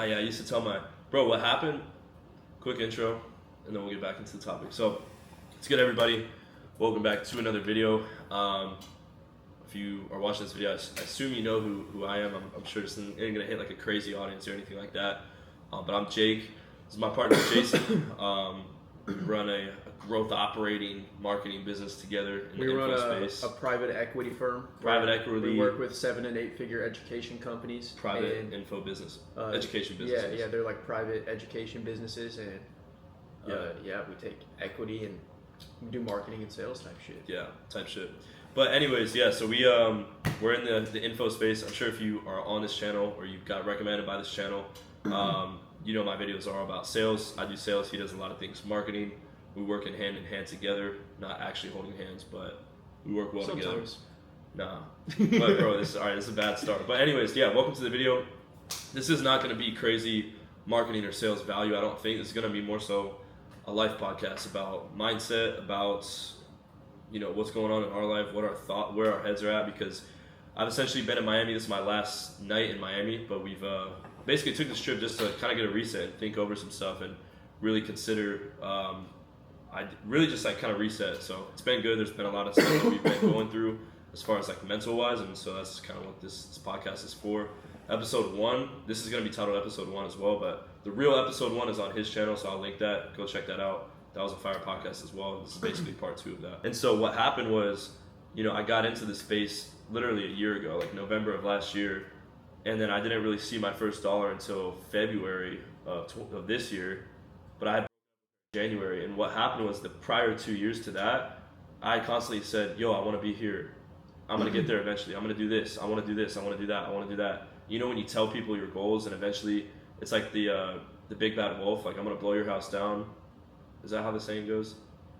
Yeah, I used to tell my bro what happened. Quick intro, and then we'll get back into the topic. So, it's good, everybody. Welcome back to another video. If you are watching this video, I assume you know who I am. I'm sure this isn't gonna hit like a crazy audience or anything like that. But I'm Jake. This is my partner Jason. We run a growth operating marketing business together in the info space. A private equity firm. Private equity. We work with 7 and 8 figure education companies. Private info business, education businesses. Yeah, they're like private education businesses, and we take equity and we do marketing and sales type shit. Yeah, type shit. But anyways, yeah. So we're in the info space. I'm sure if you are on this channel or you got recommended by this channel, you know my videos are all about sales. I do sales. He does a lot of things marketing. We work in hand together, not actually holding hands, but we work well Sometimes. together. Nah, but bro, this is a bad start. But anyways, yeah, welcome to the video. This is not going to be crazy marketing or sales value. I don't think it's going to be more so a life podcast about mindset, about what's going on in our life, where our heads are at. Because I've essentially been in Miami. This is my last night in Miami, but we've basically took this trip just to kind of get a reset and think over some stuff and really consider. I really just kind of reset. So it's been good. There's been a lot of stuff that we've been going through as far as mental wise, and so that's kind of what this podcast is for. Episode 1. This is gonna be titled Episode 1 as well, but the real Episode 1 is on his channel, so I'll link that. Go check that out. That was a fire podcast as well. This is basically part 2 of that. And so what happened was, I got into this space literally a year ago, like November of last year, and then I didn't really see my first dollar until February of this year, but I had January. And what happened was the prior 2 years to that, I constantly said, I want to be here. I'm going to get there eventually. I'm going to do this. I want to do this. I want to do that. I want to do that. When you tell people your goals and eventually it's like the big bad wolf, like I'm going to blow your house down. Is that how the saying goes?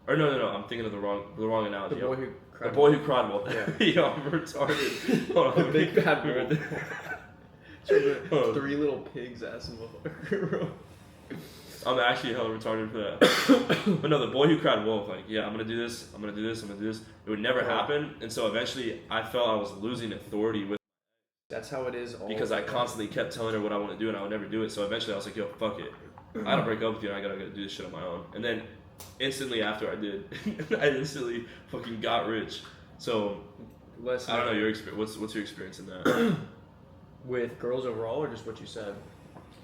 Or no. I'm thinking of the wrong analogy. The boy who cried wolf. Yeah. I'm retarded. Hold on. The big bad wolf. 3 little pigs ass motherfucker. I'm actually hella retarded for that. But no, the boy who cried wolf, I'm gonna do this, I'm gonna do this, I'm gonna do this. It would never happen. And so eventually I felt I was losing authority with. That's how it is. Because I constantly kept telling her what I want to do and I would never do it. So eventually I was like, fuck it. I gotta break up with you and I gotta do this shit on my own. And then instantly after I did, I instantly fucking got rich. So I don't know your experience. What's your experience in that? With girls overall, or just what you said,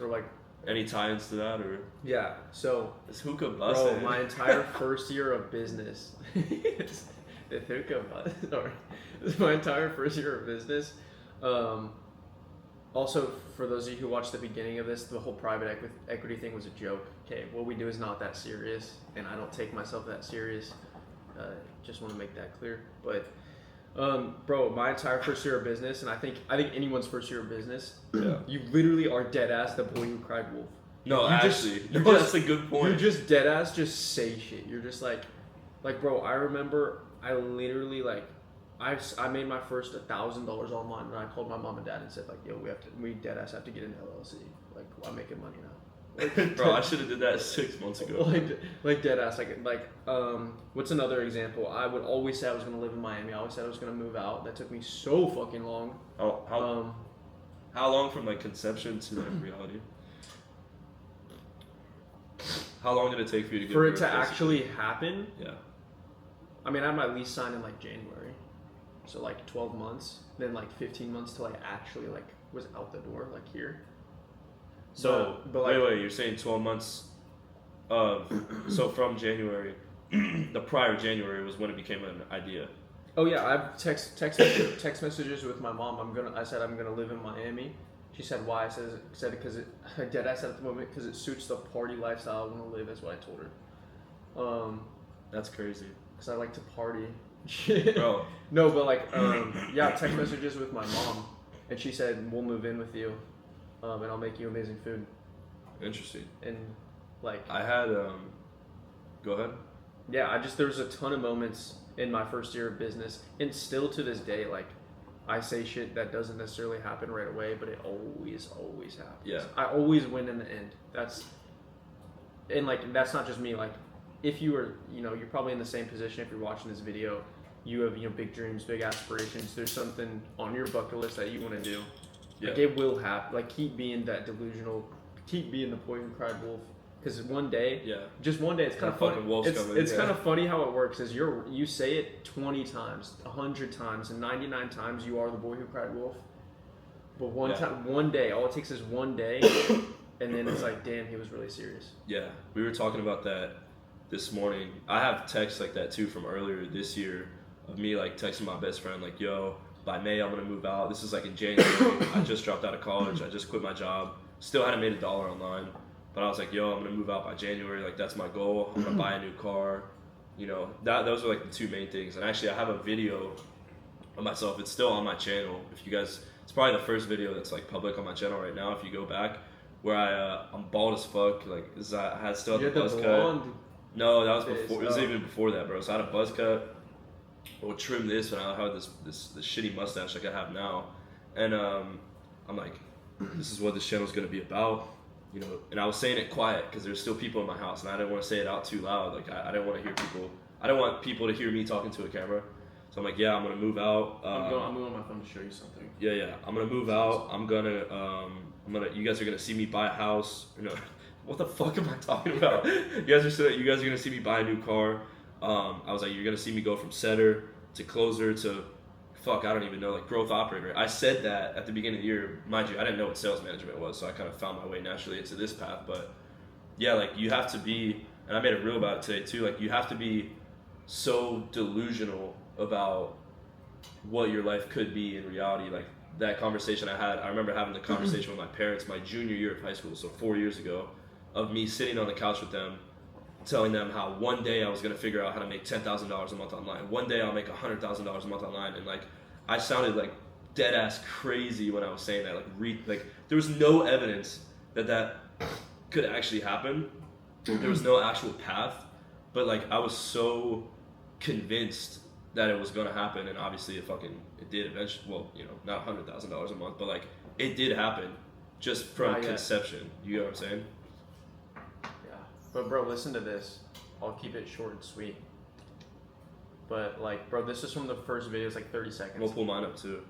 or any tie-ins to that, or? Yeah, so it's hookah busting. Bro, my entire first year of business, the hookah bust, or my entire first year of business. Also, for those of you who watched the beginning of this, the whole private equity thing was a joke. Okay, what we do is not that serious, and I don't take myself that serious. Just want to make that clear. But, bro, my entire first year of business, and I think anyone's first year of business, you literally are dead ass the boy who cried wolf. No, that's a good point. You're just dead ass, just say shit. You're just like, bro, I remember I literally I made my first $1,000 online, and I called my mom and dad and said we dead ass have to get an LLC. I'm making money now. Bro, I should have did that 6 months ago. Dead ass. What's another example? I would always say I was gonna live in Miami. I always said I was gonna move out. That took me so fucking long. How long from conception to reality? How long did it take for you to get for it to actually happen? Yeah. I mean, I had my lease signed in January, so 12 months. Then 15 months till I actually was out the door here. So, wait, you're saying 12 months of, so from January, the prior January was when it became an idea. Oh yeah, I've text messages with my mom. I said I'm gonna live in Miami. She said why? I said because I said at the moment because it suits the party lifestyle I want to live. Is what I told her. That's crazy. Because I like to party. Bro. No, but text messages with my mom, and she said we'll move in with you. And I'll make you amazing food. Interesting. And I had go ahead. Yeah, there was a ton of moments in my first year of business, and still to this day, I say shit that doesn't necessarily happen right away, but it always happens. Yeah. I always win in the end. That's not just me. If you were, you're probably in the same position if you're watching this video. You have, big dreams, big aspirations. There's something on your bucket list that you want to do. Yeah. It will happen. Keep being that delusional keep being the boy who cried wolf. Because one day, Yeah. just one day, it's kind of funny. fucking wolf's coming, It's yeah. kind of funny how it works. Is you say it 20 times, 100 times, and 99 times you are the boy who cried wolf. But one day, all it takes is one day, and then it's like, damn, he was really serious. Yeah, we were talking about that this morning. I have texts like that too from earlier this year of me like texting my best friend like, yo, by May I'm gonna move out. This is like in January. I just dropped out of college. I just quit my job. Still hadn't made $1 online, but I was like, yo, I'm gonna move out by January. Like that's my goal. I'm gonna buy a new car. You know, those are like the two main things. And actually, I have a video of myself. It's still on my channel. If you guys, it's probably the first video that's like public on my channel right now. If you go back, where I'm bald as fuck. Like I had still You had the had buzz the cut. blonde. No, that was phase. before. It was Oh. even before that, bro. So I had a buzz cut. I would trim this, and I had this shitty mustache like I have now. And I'm like, this is what this channel is gonna be about, you know. And I was saying it quiet because there's still people in my house, and I didn't want to say it out too loud. Like I didn't want to hear people. I don't want people to hear me talking to a camera. So I'm like, yeah, I'm gonna move out. I'm moving on my phone to show you something. Yeah, I'm gonna move out. I'm gonna. You guys are gonna see me buy a house. You know, what the fuck am I talking about? You guys are gonna see me buy a new car. I was like, you're gonna see me go from setter to closer to, fuck, I don't even know, like growth operator. I said that at the beginning of the year. Mind you, I didn't know what sales management was, so I kind of found my way naturally into this path. But yeah, like you have to be, and I made a reel about it today too. Like you have to be so delusional about what your life could be in reality. Like that conversation I remember having the conversation with my parents my junior year of high school, so 4 years ago, of me sitting on the couch with them, telling them how one day I was gonna figure out how to make $10,000 a month online. One day I'll make $100,000 a month online, and like I sounded like dead ass crazy when I was saying that. Like there was no evidence that could actually happen. There was no actual path, but like I was so convinced that it was gonna happen, and obviously it did eventually. Well, you know, not $100,000 a month, but like it did happen, just from Not yet. conception. You know what I'm saying? Yeah. But bro, listen to this. I'll keep it short and sweet. But like, bro, this is from the first video. It's like 30 seconds. We'll pull mine up too.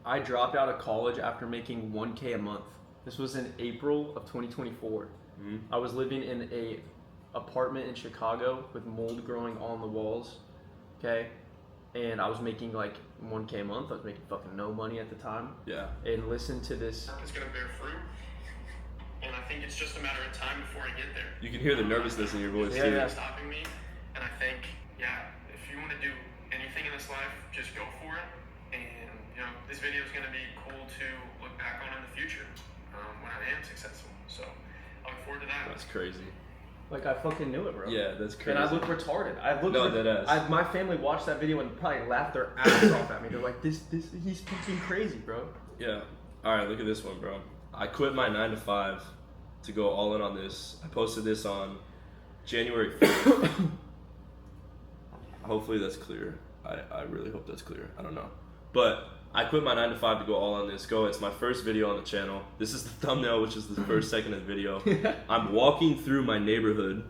I dropped out of college after making $1K a month. This was in April of 2024. Mm-hmm. I was living in a apartment in Chicago with mold growing on the walls. Okay, and I was making like $1K a month. I was making fucking no money at the time. Yeah. And listen to this. It's gonna bear fruit, and I think it's just a matter of time before I get there. You can hear the nervousness in your voice too. Yeah. Stopping me, and I think, yeah, if you want to do anything in this life, just go for it. And you know, this video is gonna be cool to look back on in the future when I am successful. So I look forward to that. That's crazy. Like I fucking knew it, bro. Yeah, that's crazy. And I look retarded. No, deadass. My family watched that video and probably laughed their ass off at me. They're like, he's fucking crazy, bro. Yeah. All right, look at this one, bro. I quit my 9 to 5 to go all in on this. I posted this on January 5th. Hopefully that's clear. I really hope that's clear. I don't know. But I quit my 9 to 5 to go all on this. It's my first video on the channel. This is the thumbnail, which is the first second of the video. I'm walking through my neighborhood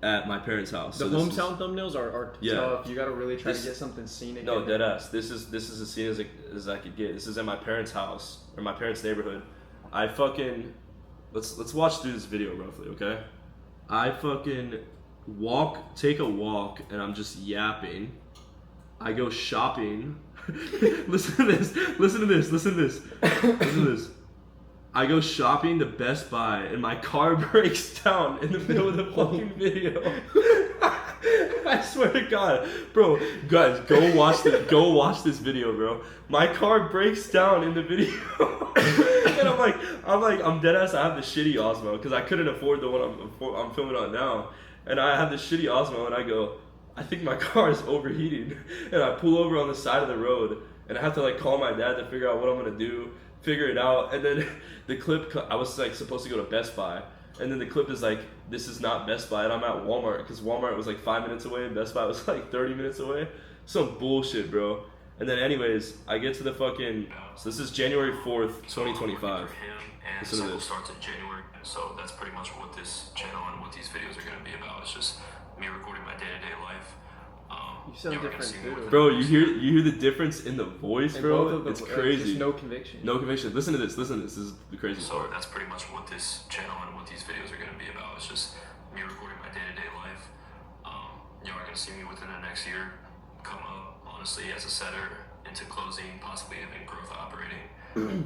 at my parents' house. The So this is- hometown thumbnails are Yeah. tough. You gotta really try This- to get something scenic. No, in there. dead ass. This is as scene as I could get. This is in my parents' house or my parents' neighborhood. I fucking let's watch through this video roughly, okay? I fucking take a walk, and I'm just yapping. I go shopping. Listen to this. Listen to this. Listen to this. Listen to this. I go shopping to Best Buy, and my car breaks down in the middle of the fucking video. I swear to God, bro, guys, go watch this video, bro. My car breaks down in the video, and I'm dead ass. I have the shitty Osmo because I couldn't afford the one I'm filming on now, and I have the shitty Osmo, and I go, I think my car is overheating, and I pull over on the side of the road, and I have to like call my dad to figure out what I'm gonna do, figure it out, and then the clip, I was like supposed to go to Best Buy, and then the clip is like, this is not Best Buy, and I'm at Walmart, because Walmart was like 5 minutes away, and Best Buy was like 30 minutes away. Some bullshit, bro. And then anyways, I get to the fucking, so this is January 4th, 2025. And Listen to Cycle this. starts in January, so that's pretty much what this channel and what these videos are going to be about. It's just me recording my day-to-day life. You sound we're gonna different see too. what- Bro, you hear the difference in the voice, And bro? both of them, It's crazy. Just no conviction. No conviction. Listen to this. This is the crazy So part. that's pretty much what this channel what these videos are going to be about. It's just me recording my day-to-day life. You're going to see me within the next year come up, honestly, as a setter into closing, possibly even growth operating. And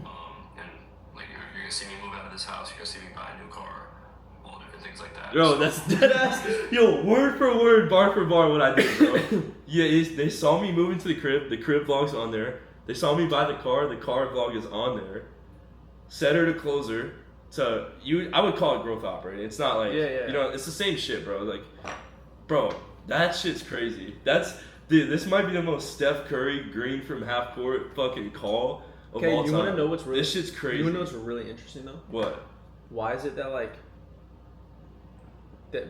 like you're going to see me move out of this house. You're going to see me buy a new car, all different things like that. Bro, that's dead ass. Yo, word for word, bar for bar, what I did, bro. Yeah, they saw me move into the crib vlog's on there. They saw me buy the car vlog is on there. Setter to closer to you. I would call it growth operating. It's not like, you know, it's the same shit, bro. Like, bro, that shit's crazy. Dude, this might be the most Steph Curry green from half court fucking call of all time. You want to know what's really, this shit's crazy. You want to know what's really interesting though? What? Why is it that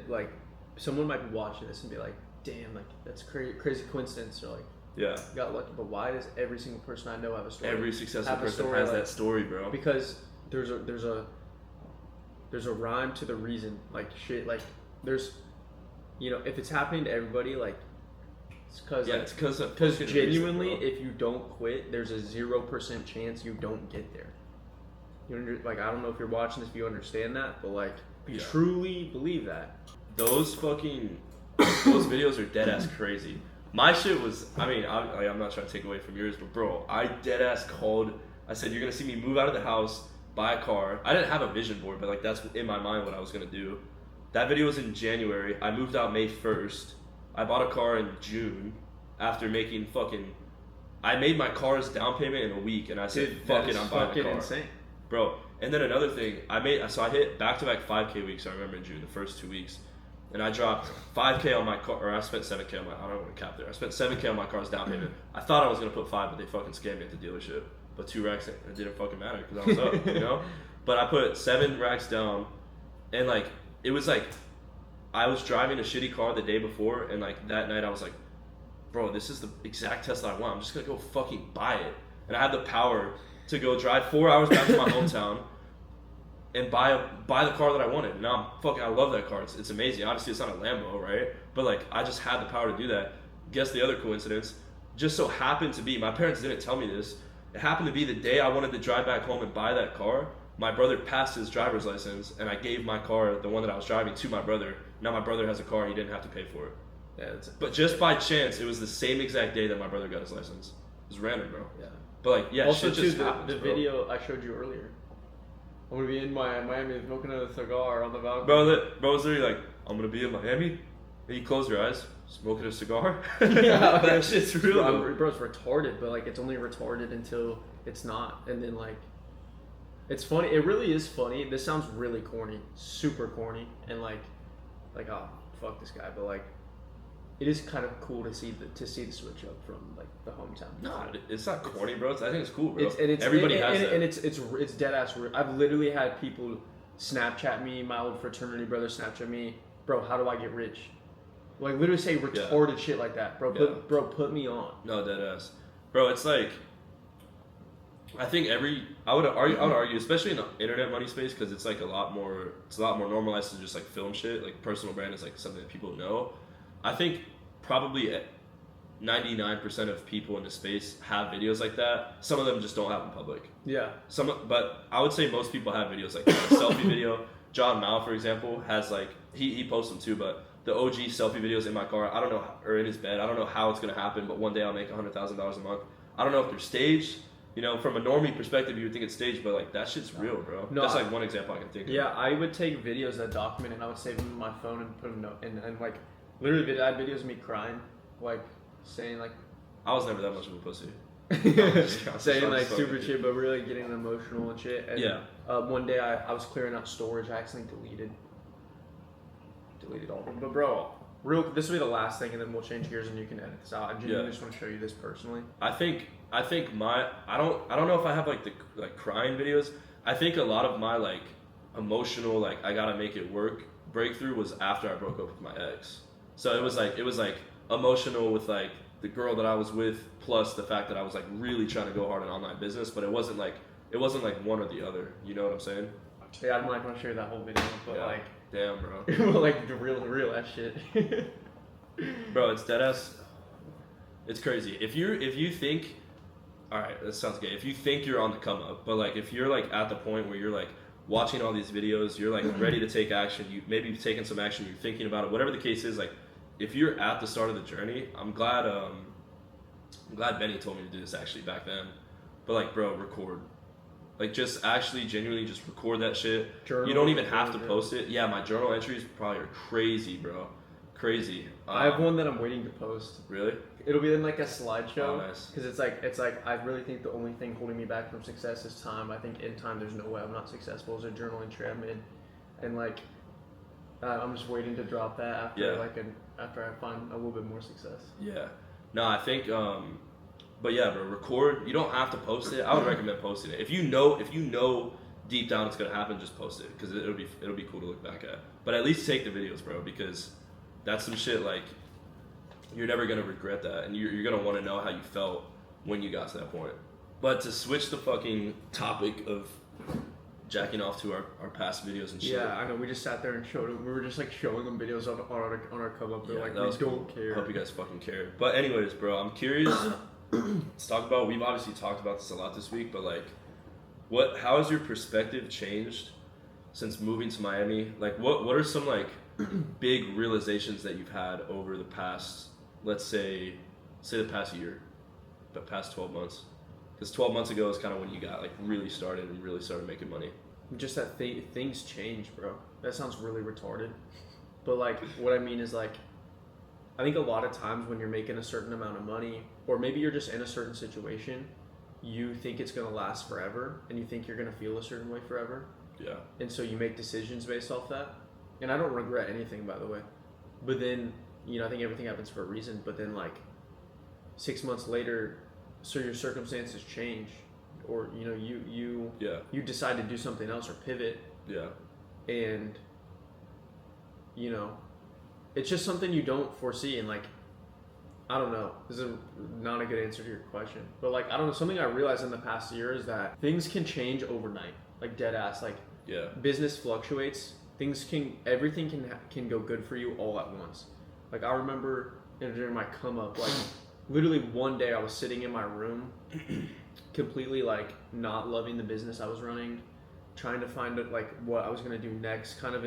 like someone might be watching this and be like, damn, like that's crazy coincidence, or like, yeah, got lucky. But why does every single person I know have a story? Every successful person has that story, bro. Because there's a rhyme to the reason. Like shit, like there's, you know, if it's happening to everybody, like it's because genuinely, reason, if you don't quit, there's a 0% chance you don't get there. Like I don't know if you're watching this, if you understand that, but like if you truly believe that. Those videos are dead ass crazy. My shit was, I mean, I'm not trying to take away from yours, but bro, I dead ass called. I said, you're gonna see me move out of the house, buy a car. I didn't have a vision board, but like that's in my mind what I was gonna do. That video was in January. I moved out May 1st. I bought a car in June after making I made my car's down payment in a week, and I said, fuck it, I'm buying a car. Insane. Bro, and then another thing, I hit back-to-back 5K weeks, I remember in June, the first 2 weeks. And I dropped 5K on my car, or I spent 7K on my, I don't want to cap there. I spent 7K on my car's down payment. I thought I was going to put 5, but they fucking scammed me at the dealership. But 2 racks, it didn't fucking matter because I was up, you know? But I put 7 racks down, and like, it was like, I was driving a shitty car the day before, and like that night I was like, bro, this is the exact Tesla I want. I'm just going to go fucking buy it. And I had the power to go drive 4 hours back to my hometown and buy the car that I wanted. Now I love that car. It's amazing. Obviously it's not a Lambo, right? But like I just had the power to do that. Guess the other coincidence just so happened to be, my parents didn't tell me this. It happened to be the day I wanted to drive back home and buy that car. My brother passed his driver's license, and I gave my car, the one that I was driving, to my brother. Now my brother has a car, and he didn't have to pay for it. Yeah, but just by chance, it was the same exact day that my brother got his license. It was random, bro. Yeah. But like, yeah, also, shit just too, happens, the bro. video I showed you earlier. I'm gonna be in Miami smoking a cigar on the balcony. Bro was literally like, I'm gonna be in Miami, and you close your eyes, smoking a cigar. Yeah, that shit's real. Bro, it's retarded, but like it's only retarded until it's not, and then like, it's funny. It really is funny. This sounds really corny, super corny, and like oh fuck this guy, but like, it is kind of cool to see the switch up from like the hometown. No, it's not corny, bro. I think it's cool, bro. Everybody has that. And it's dead ass. I've literally had people Snapchat me, my old fraternity brother Snapchat me, bro. How do I get rich? Like literally say retarded shit like that, bro. Put me on. No, dead ass, bro. It's like, I think I would argue, especially in the internet money space, because it's like a lot more normalized to just like film shit. Like personal brand is like something that people know. I think probably 99% of people in the space have videos like that. Some of them just don't have in public. Yeah. But I would say most people have videos like that. A selfie video. John Mao, for example, has like he posts them too. But the OG selfie videos in my car, I don't know, or in his bed, I don't know how it's gonna happen. But one day I'll make $100,000 a month. I don't know if they're staged. You know, from a normie perspective, you would think it's staged, but like that shit's real, bro. No, that's like one example I can think of. Yeah, I would take videos that document, and I would save them in my phone and put them and like literally I had videos of me crying, like saying like I was never that much of a pussy. Saying like super shit, but really getting emotional and shit. And, yeah. One day I was clearing out storage. I accidentally deleted all of them. But bro, this will be the last thing, and then we'll change gears, and you can edit this out. I genuinely just want to show you this personally. I think I don't know if I have like the crying videos. I think a lot of my like emotional like I gotta make it work breakthrough was after I broke up with my ex. So it was like emotional with like the girl that I was with, plus the fact that I was like really trying to go hard in online business, but it wasn't like one or the other. You know what I'm saying? Yeah, I'm not gonna show you that whole video, but yeah. like, damn, bro. Like the real ass shit. Bro, it's dead ass. It's crazy. If you think, all right, that sounds gay. If you think you're on the come up, but like if you're like at the point where you're like watching all these videos, you're like ready to take action. Maybe you've taken some action. You're thinking about it. Whatever the case is, like if you're at the start of the journey, I'm glad Benny told me to do this actually back then. But like, bro, record. Like, just actually, genuinely, just record that shit. Journal, you don't even have to post it. Yeah, my journal entries probably are crazy, bro. Crazy. I have one that I'm waiting to post. Really? It'll be in like a slideshow. Oh, nice. Because it's like I really think the only thing holding me back from success is time. I think in time there's no way I'm not successful as a journal entry I made, and like I'm just waiting to drop that after after I find a little bit more success. Yeah. No, I think. But yeah, bro, record. You don't have to post it. I would recommend posting it. If you know deep down it's gonna happen, just post it because it'll be cool to look back at. But at least take the videos, bro, because that's some shit like you're never gonna regret that, and you're gonna want to know how you felt when you got to that point. But to switch the fucking topic of jacking off to our past videos and shit. Yeah, I know. We just sat there and showed them. We were just like showing them videos on our come up. They're Yeah, like, that we was don't cool. care. I hope you guys fucking care. But anyways, bro, I'm curious. Let's talk about. We've obviously talked about this a lot this week, but like, how has your perspective changed since moving to Miami? Like, what are some like big realizations that you've had over the past, let's say the past year, but past 12 months? Because 12 months ago is kind of when you got like really started making money. Just that things change, bro. That sounds really retarded. But like, what I mean is like, I think a lot of times when you're making a certain amount of money, or maybe you're just in a certain situation, you think it's gonna last forever, and you think you're gonna feel a certain way forever. Yeah. And so you make decisions based off that. And I don't regret anything, by the way. But then, I think everything happens for a reason. But then, like, 6 months later, so your circumstances change, or you decide to do something else or pivot. Yeah. And it's just something you don't foresee. And like, I don't know, this is not a good answer to your question, but like, I don't know, something I realized in the past year is that things can change overnight, like dead ass. Like, Yeah. business fluctuates. Everything can go good for you all at once. Like, I remember during my come up, like literally one day I was sitting in my room completely like not loving the business I was running, trying to find like what I was going to do next, I feel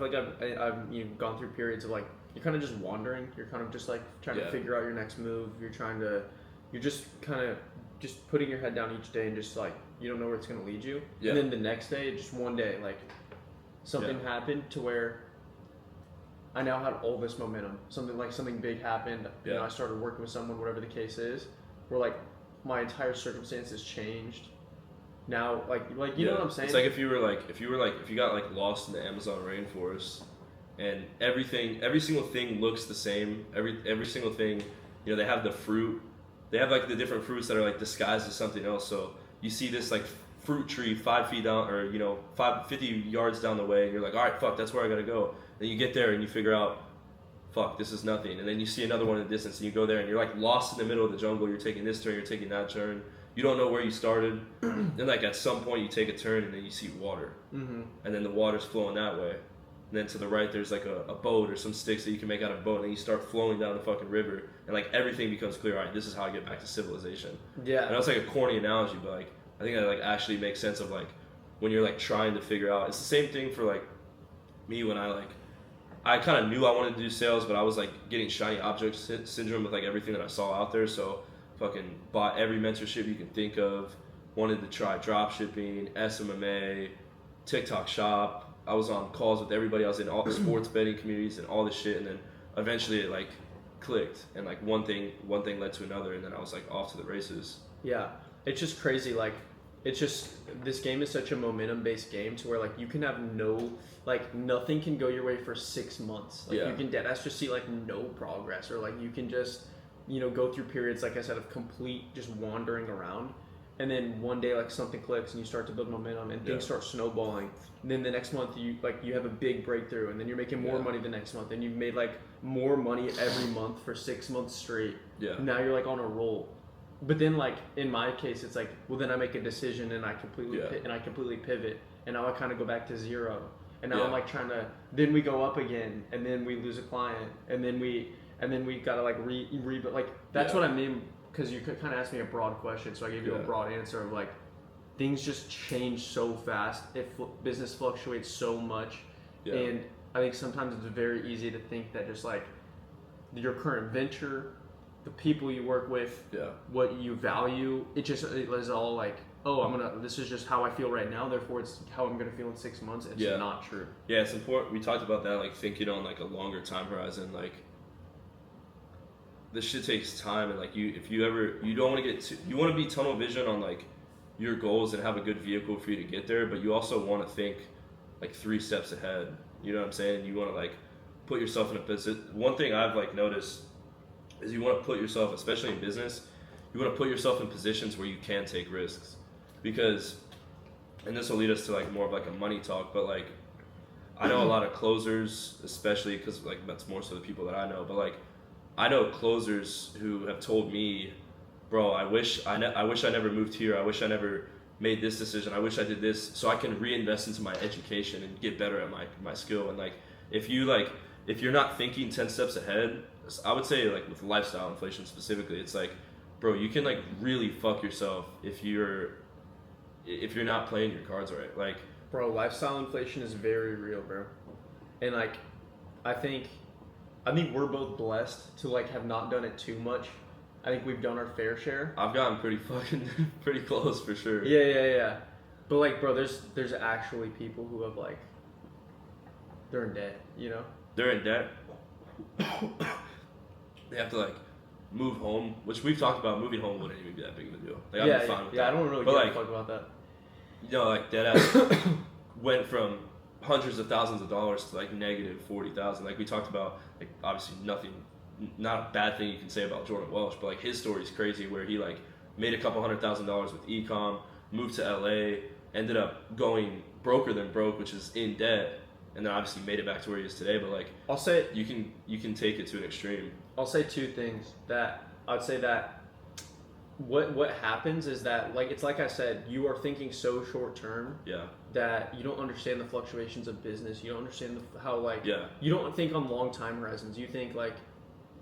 like I've gone through periods of like, you're kind of just wandering, you're kind of just like trying to figure out your next move, you're just kind of just putting your head down each day and just like, you don't know where it's going to lead you. Yeah. And then the next day, just one day, like something happened to where I now had all this momentum. Something big happened. Yeah. I started working with someone, whatever the case is, where like my entire circumstances changed. Now, like you know what I'm saying? It's like if you got like lost in the Amazon rainforest, and every single thing looks the same. Every single thing, they have the fruit. They have like the different fruits that are like disguised as something else. So you see this like fruit tree 5 feet down, or 50 yards down the way, and you're like, all right, fuck, that's where I gotta go. Then you get there and you figure out, fuck, this is nothing. And then you see another one in the distance, and you go there, and you're like lost in the middle of the jungle. You're taking this turn, you're taking that turn. You don't know where you started. Then like at some point you take a turn, and then you see water, and then the water's flowing that way. And then to the right there's like a boat or some sticks that you can make out of a boat, and then you start flowing down the fucking river, and like everything becomes clear. All right, this is how I get back to civilization. Yeah. I know it's like a corny analogy, but like I think that like actually makes sense of like when you're like trying to figure out. It's the same thing for like me when I kind of knew I wanted to do sales, but I was like getting shiny object syndrome with like everything that I saw out there. So fucking bought every mentorship you can think of, wanted to try drop shipping, SMMA, TikTok shop. I was on calls with everybody. I was in all the sports betting communities and all this shit, and then eventually it like clicked, and like one thing led to another, and then I was like off to the races. Yeah, it's just crazy. Like, it's just, this game is such a momentum-based game to where like you can have nothing can go your way for 6 months. Like, you can deadass just see like no progress, or like you can just go through periods, like I said, of complete just wandering around, and then one day like something clicks and you start to build momentum, and things start snowballing. And then the next month you have a big breakthrough, and then you're making more money the next month, and you've made like more money every month for 6 months straight. Yeah. Now you're like on a roll. But then like in my case, it's like, well, then I make a decision and I completely pivot, and now I kind of go back to zero, and now I'm like then we go up again, and then we lose a client, and then we gotta like but like that's what I mean, because you could kind of ask me a broad question, so I gave you a broad answer of like things just change so fast. Business fluctuates so much, and I think sometimes it's very easy to think that just like your current venture, the people you work with, what you value, it is all like, oh, this is just how I feel right now, therefore it's how I'm gonna feel in 6 months. It's not true. Yeah, it's important. We talked about that, like thinking on like a longer time horizon. Like this shit takes time, and like you don't want to you want to be tunnel vision on like your goals and have a good vehicle for you to get there, but you also want to think like 3 steps ahead. You know what I'm saying? You want to like put yourself in a position. One thing I've like noticed is you want to put yourself, especially in business, you want to put yourself in positions where you can take risks, because, and this will lead us to like more of like a money talk, but like I know a lot of closers, especially because like that's more so the people that I know, but like I know closers who have told me, bro, I wish I never moved here. I wish I never made this decision. I wish I did this so I can reinvest into my education and get better at my skill. And like if you're not thinking 10 steps ahead, I would say like with lifestyle inflation specifically, it's like, bro, you can like really fuck yourself if you're not playing your cards right. Like, bro, lifestyle inflation is very real, bro. And like I think we're both blessed to like have not done it too much. I think we've done our fair share. I've gotten pretty close for sure. Yeah. But like, bro, there's actually people who have like, they're in debt, you know? They're in debt. They have to like move home, which we've talked about. Moving home wouldn't even be that big of a deal. Like, I'd be fine with that. I don't really give a fuck about that. You know, like deadass went from hundreds of thousands of dollars to like negative 40,000. Like we talked about, like obviously not a bad thing you can say about Jordan Welsh, but like his story is crazy where he like made a couple $100,000 with e-com, moved to LA, ended up going broker than broke, which is in debt, and then obviously made it back to where he is today. But like I'll say you can take it to an extreme. I'll say 2 things that I'd say that what happens is that like it's like I said, you are thinking so short term that you don't understand the fluctuations of business. You don't understand how like you don't think on long time horizons. You think like,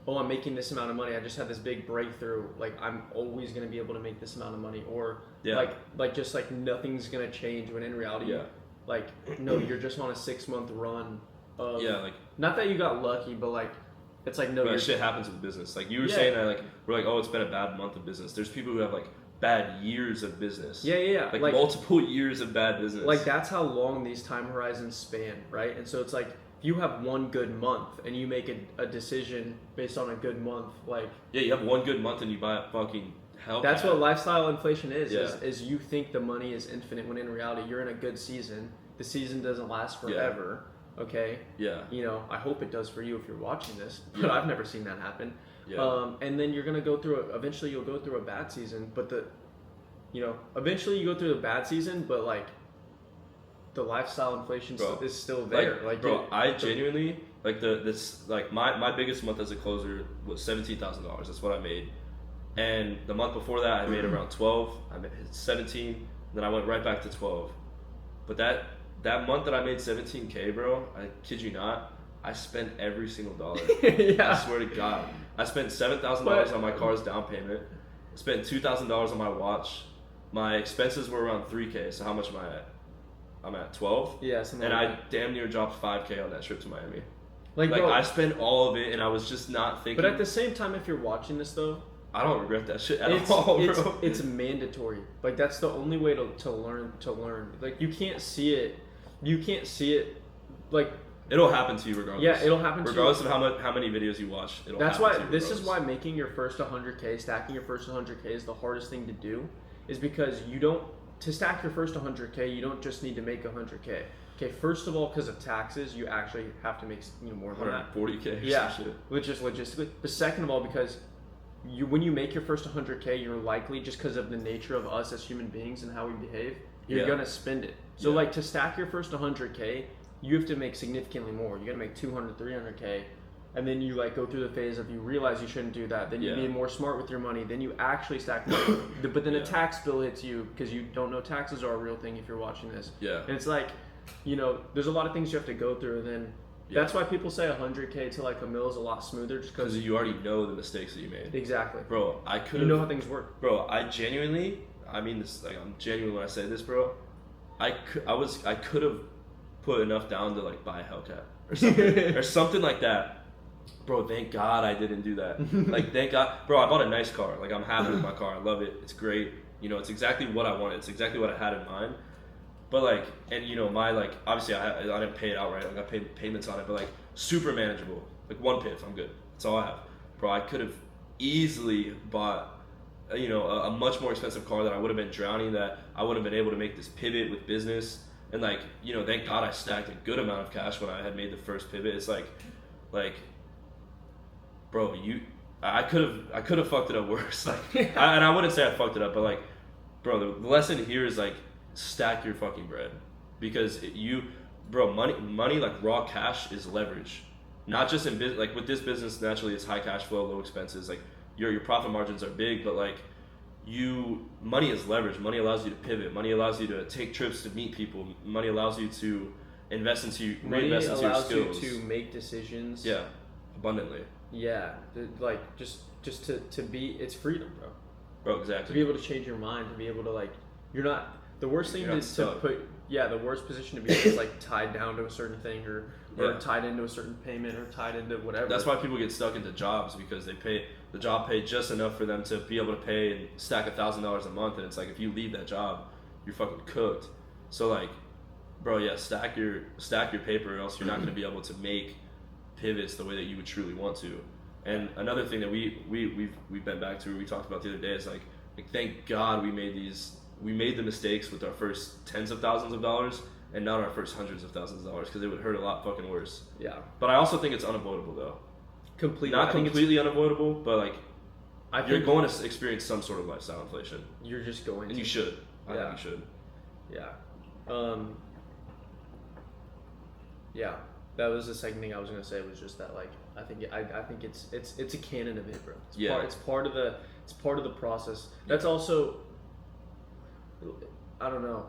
oh, I'm making this amount of money. I just had this big breakthrough. Like I'm always gonna be able to make this amount of money, or like just like nothing's gonna change. When in reality, like no, you're just on a 6-month run of like not that you got lucky, but like it's like no, that shit happens with business. Like you were saying that like we're like, oh, it's been a bad month of business. There's people who have like bad years of business. Yeah. Like multiple years of bad business. Like that's how long these time horizons span, right? And so it's like if you have one good month and you make a decision based on a good month, like you have one good month and you buy a fucking hell. That's what lifestyle inflation is you think the money is infinite when in reality you're in a good season. The season doesn't last forever. Okay. Yeah. You know, I hope it does for you if you're watching this, but I've never seen that happen. Yeah. And then you're gonna go through eventually you'll go through a bad season, but eventually you go through the bad season, but like the lifestyle inflation is still there. Like bro, I genuinely like my biggest month as a closer was $17,000. That's what I made, and the month before that I made around 12. I made 17, then I went right back to 12. But that month that I made 17K, bro, I kid you not, I spent every single dollar. I swear to God. I spent $7,000 on my car's down payment. I spent $2,000 on my watch. My expenses were around 3K, so how much am I at? I'm at 12. Yeah, and I damn near dropped 5K on that trip to Miami. Like bro, I spent all of it, and I was just not thinking. But at the same time, if you're watching this though, I don't regret that shit at all, bro. It's mandatory. Like that's the only way to learn. Like you can't see it. Like it'll happen to you regardless. Yeah, it'll happen to you. Regardless of how many videos you watch. That's why this is why making your first 100K, stacking your first 100K is the hardest thing to do, is because to stack your first 100K, you don't just need to make 100K. Okay, first of all, because of taxes, you actually have to make more than that. 140K. Yeah, which is logistically. But second of all, because when you make your first 100K, you're likely, just because of the nature of us as human beings and how we behave, you're gonna spend it. So like to stack your first 100K, you have to make significantly more. You gotta make 200, 300K, and then you like go through the phase of you realize you shouldn't do that. Then you be more smart with your money. Then you actually stack money. But then a tax bill hits you because you don't know taxes are a real thing if you're watching this. Yeah. And it's like, there's a lot of things you have to go through, and then that's why people say 100K to like $1 million is a lot smoother, just because you already know the mistakes that you made. Exactly. Bro, I could. You know how things work. Bro, I genuinely, I mean this, like, I'm genuine when I say this, bro. I could have put enough down to like buy a Hellcat or something, or something like that. Bro, thank God I didn't do that. Like, thank God, bro. I bought a nice car. Like, I'm happy with my car. I love it. It's great. You know, it's exactly what I wanted. It's exactly what I had in mind. But like, and you know, my like, obviously I didn't pay it outright. Like, I paid payments on it, but like, super manageable. Like, one PIF, I'm good. That's all I have. Bro, I could have easily bought, you know, a much more expensive car that I would have been drowning, that I would have been able to make this pivot with business. And like, you know, thank God I stacked a good amount of cash when I had made the first pivot. It's like, bro, I could have fucked it up worse. Like, and I wouldn't say I fucked it up, but like, bro, the lesson here is like, stack your fucking bread, because money like raw cash is leverage. Not just in business, like with this business, naturally it's high cash flow, low expenses. Like your profit margins are big, but like money is leverage. Money allows you to pivot. Money allows you to take trips to meet people. Money allows you to reinvest into your skills. Money allows you to make decisions. Yeah, abundantly. Yeah, like just to be, it's freedom, bro. Bro, exactly. To be able to change your mind, to be able to like, you're not, the worst thing to put, the worst position to be in is like tied down to a certain thing, or tied into a certain payment, or tied into whatever. That's why people get stuck into jobs, because the job paid just enough for them to be able to pay and stack $1,000 a month, and it's like, if you leave that job, you're fucking cooked. So like, bro, yeah, stack your paper, or else you're not going to be able to make pivots the way that you would truly want to. And another thing that we've been back to, we talked about the other day, is like thank God we made the mistakes with our first tens of thousands of dollars and not our first hundreds of thousands of dollars, because it would hurt a lot fucking worse. Yeah. But I also think it's unavoidable though. Not completely unavoidable, but like, you're going to experience some sort of lifestyle inflation. You're just going to. And you should. I think you should. Yeah. Yeah. That was the second thing I was gonna say, was just that like, I think it's a canon of it, bro. It's part of the process. That's also, I don't know,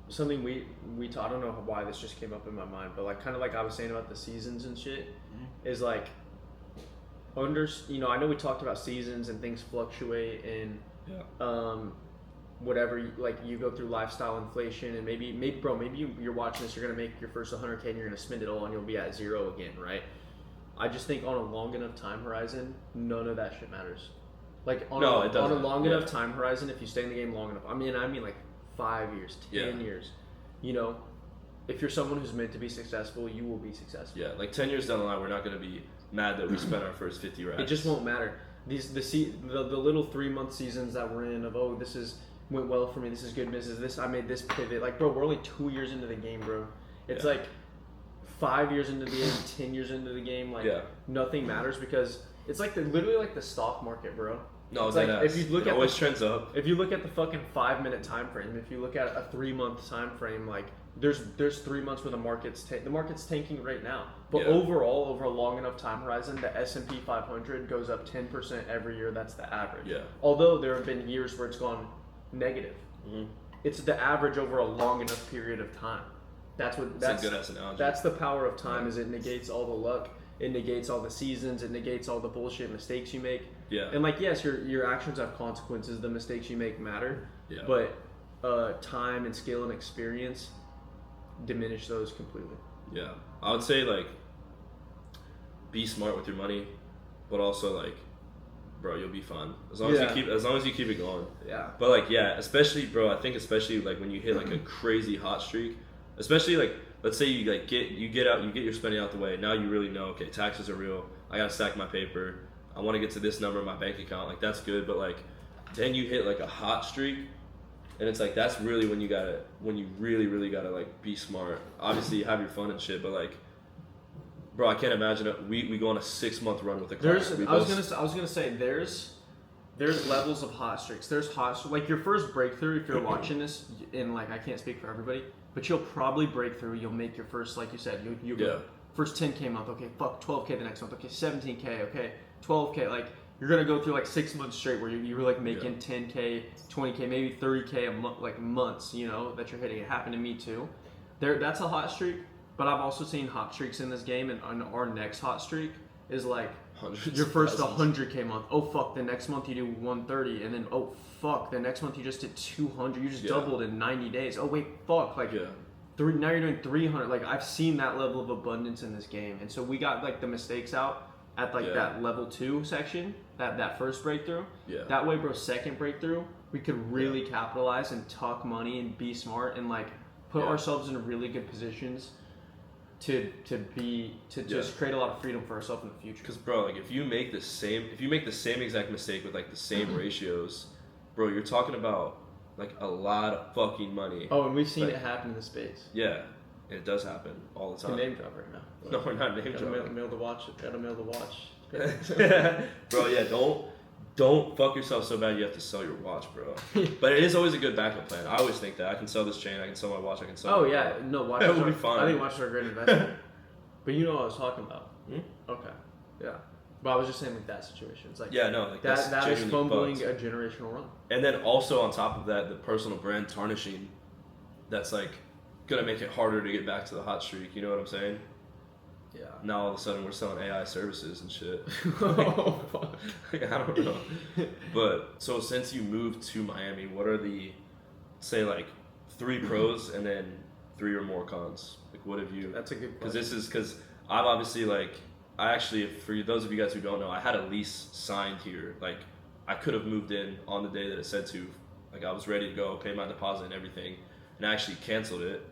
something we taught. I don't know why this just came up in my mind, but like, kind of like I was saying about the seasons and shit, is like, you know, I know we talked about seasons and things fluctuate, and whatever, like you go through lifestyle inflation, and maybe you're watching this, you're gonna make your first 100K and you're gonna spend it all and you'll be at zero again, right? I just think on a long enough time horizon, none of that shit matters. Like on a long enough time horizon, if you stay in the game long enough, I mean 5 years, 10 years, you know, if you're someone who's meant to be successful, you will be successful. Yeah, like 10 years down the line, we're not gonna be mad that we spent our first 50 racks. It just won't matter. The little 3-month seasons that we're in of, this went well for me, this is good business, I made this pivot. Like, bro, we're only 2 years into the game, bro. It's like 5 years into the game, 10 years into the game, like nothing matters, because it's like literally like the stock market, bro. No, it's like, if you look it always trends up. If you look at the fucking 5-minute time frame, if you look at a 3-month time frame, like there's 3 months where the market's tanking right now. But overall, over a long enough time horizon, the S&P 500 goes up 10% every year. That's the average. Yeah. Although there have been years where it's gone negative. Mm-hmm. It's the average over a long enough period of time. That's a good ass analogy. That's the power of time. Is it negates all the luck, it negates all the seasons, it negates all the bullshit mistakes you make. Yeah. And like, yes, your actions have consequences. The mistakes you make matter. Yeah. But time and skill and experience diminish those completely. Yeah. I would say like, be smart with your money, but also like, bro, you'll be fine as long as you keep it going. Yeah. But like, especially, bro, I think especially like when you hit like a crazy hot streak, especially like, let's say you like get your spending out the way. Now you really know, okay, taxes are real. I gotta stack my paper. I want to get to this number in my bank account. Like, that's good, but like, then you hit like a hot streak, and it's like, that's really when you really, really gotta like be smart. Obviously, you have your fun and shit, but like, bro, I can't imagine it. We go on a 6-month run with a client. I was gonna say there's levels of hot streaks. There's like your first breakthrough. If you're watching this, and like, I can't speak for everybody, but you'll probably break through. You'll make your first, like you said, first 10K month. Okay, fuck, 12K the next month. Okay, 17K. Okay, 12K. Like, you're gonna go through like 6 months straight where you're like making 10K, 20K, maybe 30K a month, like months. You know, that you're hitting. It happened to me too. That's a hot streak. But I've also seen hot streaks in this game, and our next hot streak is like hundreds. Your of first thousands. 100K month. Oh fuck! The next month you do 130, and then oh fuck! The next month you just did 200. You just Yeah. doubled in 90 days. Oh wait, fuck! Like Yeah. now you're doing 300. Like I've seen that level of abundance in this game, and so we got like the mistakes out at like Yeah. that level 2 section, that first breakthrough. Yeah. That way, bro. Second breakthrough, we could really capitalize and tuck money and be smart and like put Yeah. ourselves in really good positions to just create a lot of freedom for ourselves in the future. Because bro, like if you make the same exact mistake with like the same ratios, bro, you're talking about like a lot of fucking money. Oh, and we've seen Like- it happen in the space. Yeah, and it does happen all the It's a time. name drop right now. No, we're not name Gotta mail, dropping. mail the watch. Gotta mail the watch. Bro, yeah, don't fuck yourself so bad you have to sell your watch, bro. But it is always a good backup plan. I always think that I can sell this chain, I can sell my watch, I can sell. Oh my yeah, car. no watches. That would Are, be fine. I think watches are a great investment. But you know what I was talking about. Hmm? Okay. Yeah. But I was just saying like that situation. It's like Yeah, no, like that's that is genuinely fumbling fucked. a generational run. And then also on top of that, the personal brand tarnishing, that's like gonna make it harder to get back to the hot streak. You know what I'm saying? Yeah. Now all of a sudden we're selling AI services and shit. Oh, fuck. Like, I don't know. But so since you moved to Miami, what are the, say like 3 pros and then 3 or more cons? Like what have you? That's a good Because question. because I've obviously like I actually, for those of you guys who don't know, I had a lease signed here. Like I could have moved in on the day that it said to. Like I was ready to go, pay my deposit and everything, and I actually canceled it.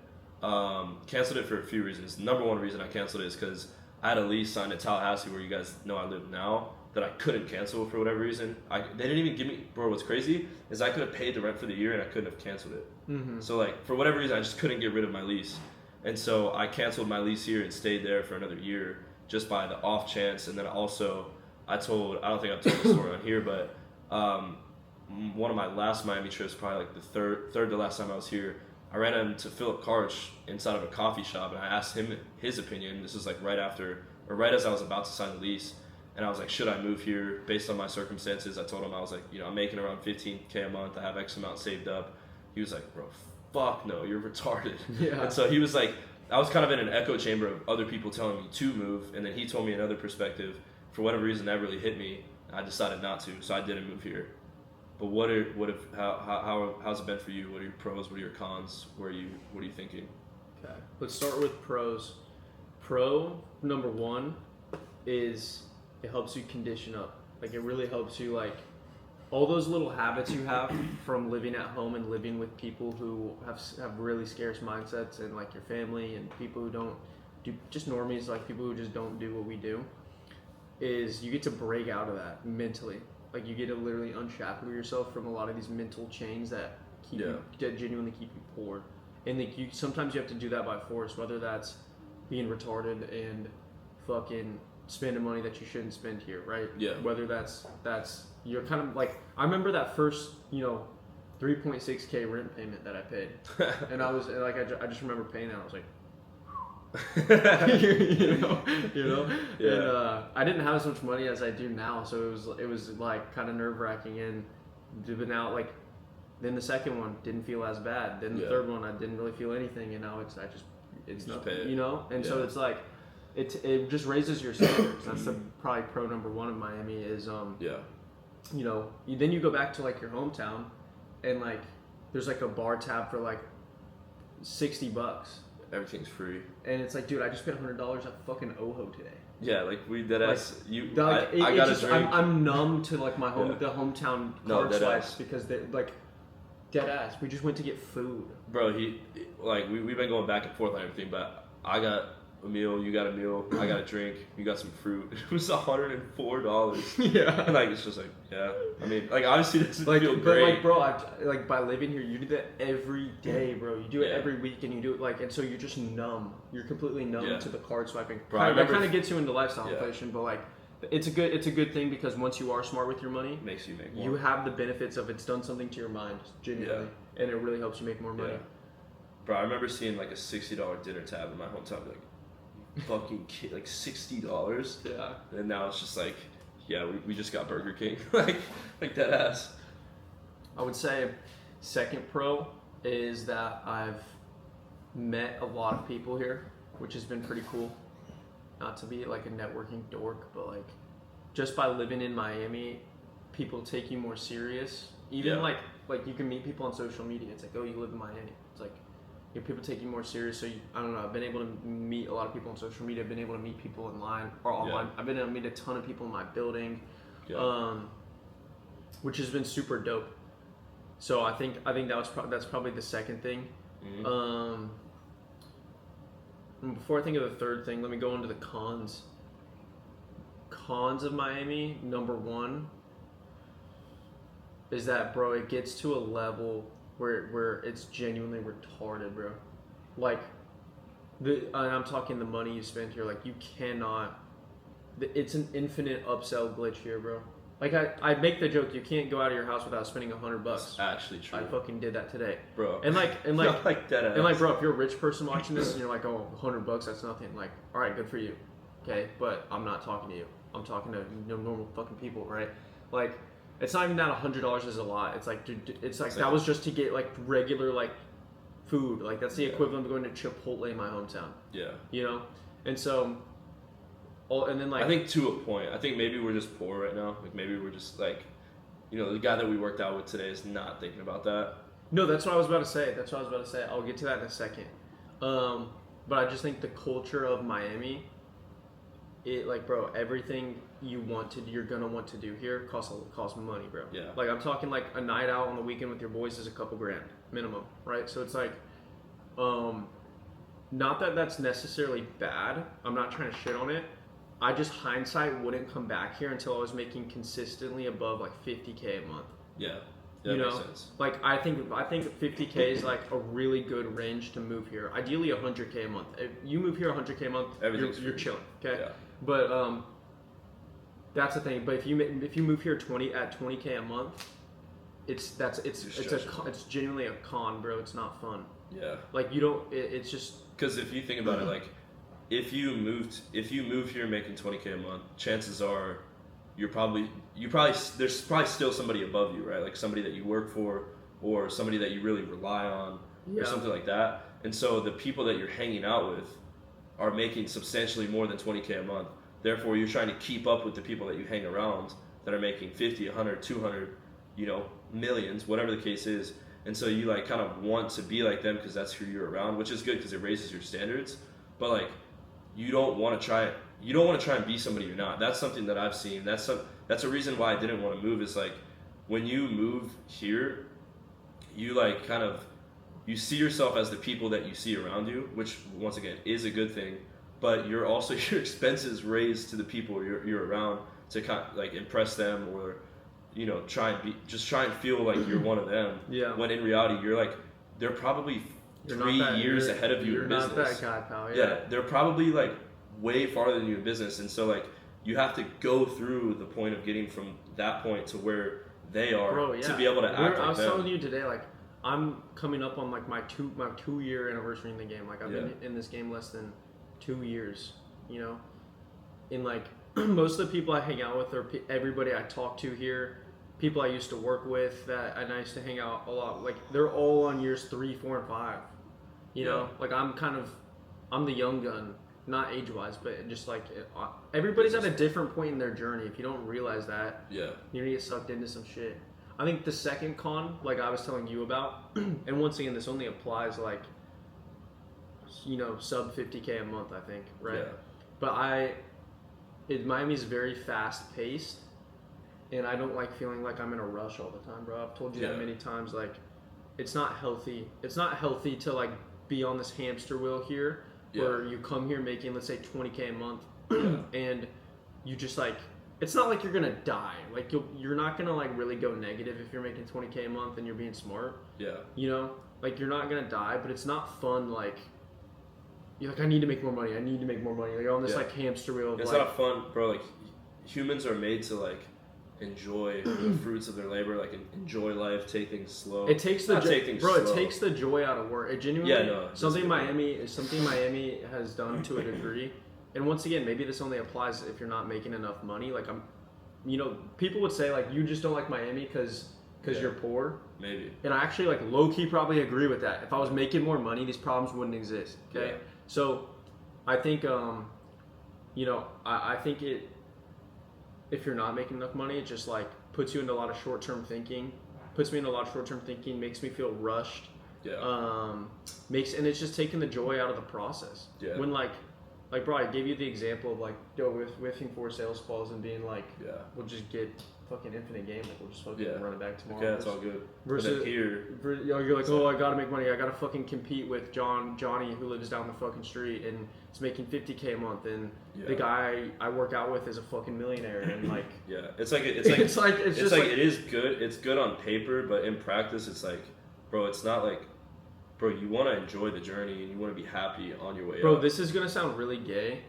Canceled it for a few reasons. The number one reason I canceled it is because I had a lease signed in Tallahassee, where you guys know I live now, that I couldn't cancel for whatever reason. They didn't even give me, bro. What's crazy is I could have paid the rent for the year and I couldn't have canceled it. Mm-hmm. So like for whatever reason, I just couldn't get rid of my lease, and so I canceled my lease here and stayed there for another year just by the off chance. And then also, I don't think I've told the story on here, but one of my last Miami trips, probably like the third to last time I was here, I ran into Philip Karch inside of a coffee shop, and I asked him his opinion. This was like right as I was about to sign the lease, and I was like, should I move here based on my circumstances? I told him, I was like, I'm making around $15K a month. I have X amount saved up. He was like, bro, fuck no, you're retarded. Yeah. And so he was like, I was kind of in an echo chamber of other people telling me to move, and then he told me another perspective. For whatever reason, that really hit me. I decided not to, so I didn't move here. But how's it been for you? What are your pros? What are your cons? What are you thinking? Okay. Let's start with pros. Pro number 1 is it helps you condition up. Like it really helps you like all those little habits you have from living at home and living with people who have really scarce mindsets, and like your family and people who don't do, just normies, like people who just don't do what we do, is you get to break out of that mentally. Like you get to literally unshackle yourself from a lot of these mental chains that keep you, that genuinely keep you poor. And like sometimes you have to do that by force, whether that's being retarded and fucking spending money that you shouldn't spend here, right? Yeah. Whether that's you're kind of like, I remember that first 3.6K rent payment that I paid, and I was like, I just remember paying that. I was like, you know, Yeah. and I didn't have as much money as I do now, so it was like kind of nerve wracking. And but now like, then the second one didn't feel as bad. Then the Yeah. third one I didn't really feel anything, and now it's Just nothing, pay it. And so Yeah. it's like it just raises your standards. That's the probably pro number 1 of Miami is Yeah. then you go back to like your hometown, and like there's like a bar tab for like $60. Everything's free. And it's like, dude, I just spent $100 at fucking Oho today. Yeah, like we dead ass. I got got a drink. I'm numb to like my Yeah. the hometown No, card dead swipes ass. because they're like dead ass. We just went to get food. Bro, we've been going back and forth on everything, but I got a meal, you got a meal, I got a drink, you got some fruit. It was $104. Yeah. Like it's just like, yeah. I mean, like obviously this doesn't Like, feel but great. like, bro, like by living here, you do that every day, bro. You do it Yeah. every week, and you do it like, and so you're just numb. You're completely numb Yeah. to the card swiping. Bro, I that remember- kind of gets you into lifestyle Yeah. inflation, but like, it's a good thing because once you are smart with your money, Makes you make more. you have the benefits of it's done something to your mind, genuinely, and it really helps you make more money. Yeah. Bro, I remember seeing like a $60 dinner tab in my hometown, like, you fucking kid, like $60. Yeah. And now it's just like, yeah, we just got Burger King, like that ass. I would say second pro is that I've met a lot of people here, which has been pretty cool. Not to be like a networking dork, but like just by living in Miami, people take you more serious. Even Yeah. like you can meet people on social media. It's like, oh, you live in Miami. It's like, you know, people take you more serious. So I don't know. I've been able to meet a lot of people on social media. I've been able to meet people online or online. Yeah. I've been able to meet a ton of people in my building, Yeah. which has been super dope. So I think that's probably the second thing. Mhm. And before I think of the third thing, let me go into the cons. Cons of Miami, number one, is that, bro, it gets to a level where it's genuinely retarded, bro. Like, and I'm talking the money you spend here. Like, you cannot. It's an infinite upsell glitch here, bro. Like, I make the joke, you can't go out of your house without spending $100. It's actually true, I fucking did that today. bro. And like like that. and like, bro, if you're a rich person watching this and you're like, oh, $100, that's nothing. Like, all right, good for you. Okay, but I'm not talking to you. I'm talking to normal fucking people, right? Like, it's not even that $100 is a lot. It's like, dude, it's like that was just to get like regular like food. Like, that's the equivalent of going to Chipotle in my hometown. Yeah. You know, and so, and then like, I think to a point. I think maybe we're just poor right now. Like maybe we're just like, you know, the guy that we worked out with today is not thinking about that. no, that's what I was about to say. I'll get to that in a second. But I just think the culture of Miami, it like, bro, everything you're gonna want to do here costs money, bro. Yeah. Like, I'm talking like a night out on the weekend with your boys is a couple grand minimum, right? So it's like, not that that's necessarily bad. I'm not trying to shit on it. I just hindsight wouldn't come back here until I was making consistently above like $50K a month. Yeah. That You makes know, sense. like I think $50K is like a really good range to move here. Ideally $100K a month. If you move here $100K a month, Everything's you're free. chilling. Okay, Yeah. but that's the thing. But if you move here 20K a month, it's genuinely a con, bro. It's not fun. Yeah. Like, you don't. It's just. Because if you think about it, like, if you move here making $20K a month, chances are there's probably still somebody above you, right? Like somebody that you work for or somebody that you really rely on Yeah. or something like that. And so the people that you're hanging out with are making substantially more than $20K a month. Therefore, you're trying to keep up with the people that you hang around that are making 50, 100, 200, you know, millions, whatever the case is. And so you like kind of want to be like them because that's who you're around, which is good because it raises your standards. But like, you don't want to try and be somebody you're not. That's something that I've seen. That's a reason why I didn't want to move. Is like, when you move here, you like kind of, you see yourself as the people that you see around you, which once again is a good thing. But you're also, your expenses raised to the people you're around to kind of like impress them, or, you know, try and feel like you're one of them. Yeah. When in reality, you're like, they're probably 3 years ahead of you in business. You're not that guy, pal. Yeah, they're probably like way farther than you in business, and so like you have to go through the point of getting from that point to where they are, Bro, yeah. to be able to act like them. I was telling you today, like, I'm coming up on like my 2-year anniversary in the game. Like, I've been in this game less than 2 years, you know. And like, most of the people I hang out with, or everybody I talk to here, people I used to work with that I used to hang out a lot, like, they're all on years 3, 4, and 5. You know, like, I'm the young gun, not age-wise, but just like, everybody's at a different point in their journey. If you don't realize that, Yeah. you're gonna get sucked into some shit. I think the second con, like I was telling you about, and once again, this only applies like, you know, sub 50K a month, I think, right? Yeah. But Miami's very fast paced, and I don't like feeling like I'm in a rush all the time, bro. I've told you that many times. Like, it's not healthy. It's not healthy to like be on this hamster wheel here, where you come here making, let's say, 20K a month, and you just like, it's not like you're gonna die. Like, you're not gonna like really go negative if you're making 20K a month and you're being smart. Yeah. You know, like, you're not gonna die, but it's not fun. Like, you're like, I need to make more money. Like, you're on this like hamster wheel. Of, it's like, not fun, bro. Like, humans are made to like enjoy the fruits of their labor, like enjoy life, take things slow. It takes the It takes the joy out of work. It genuinely something Miami has done to a degree. And once again, maybe this only applies if you're not making enough money. Like, people would say like, you just don't like Miami because you're poor. Maybe. And I actually like low key probably agree with that. If I was making more money, these problems wouldn't exist. Okay, so I think I think if you're not making enough money, it just like puts you into a lot of short-term thinking. Puts me into a lot of short-term thinking. Makes me feel rushed. Yeah. And it's just taking the joy out of the process. Yeah. When like bro, I gave you the example of like whiffing 4 sales calls and being like, Yeah. we'll just get fucking infinite game, like we'll just fucking Yeah. run it back tomorrow. Okay, that's all good. Versus But then here, you're like, oh, I gotta make money. I gotta fucking compete with Johnny who lives down the fucking street and is making $50K a month, and the guy I work out with is a fucking millionaire, and like, yeah, it's like it's just like it is good. It's good on paper, but in practice, it's like, bro, it's not like, bro, you want to enjoy the journey and you want to be happy on your way. Bro, up. this is gonna sound really gay,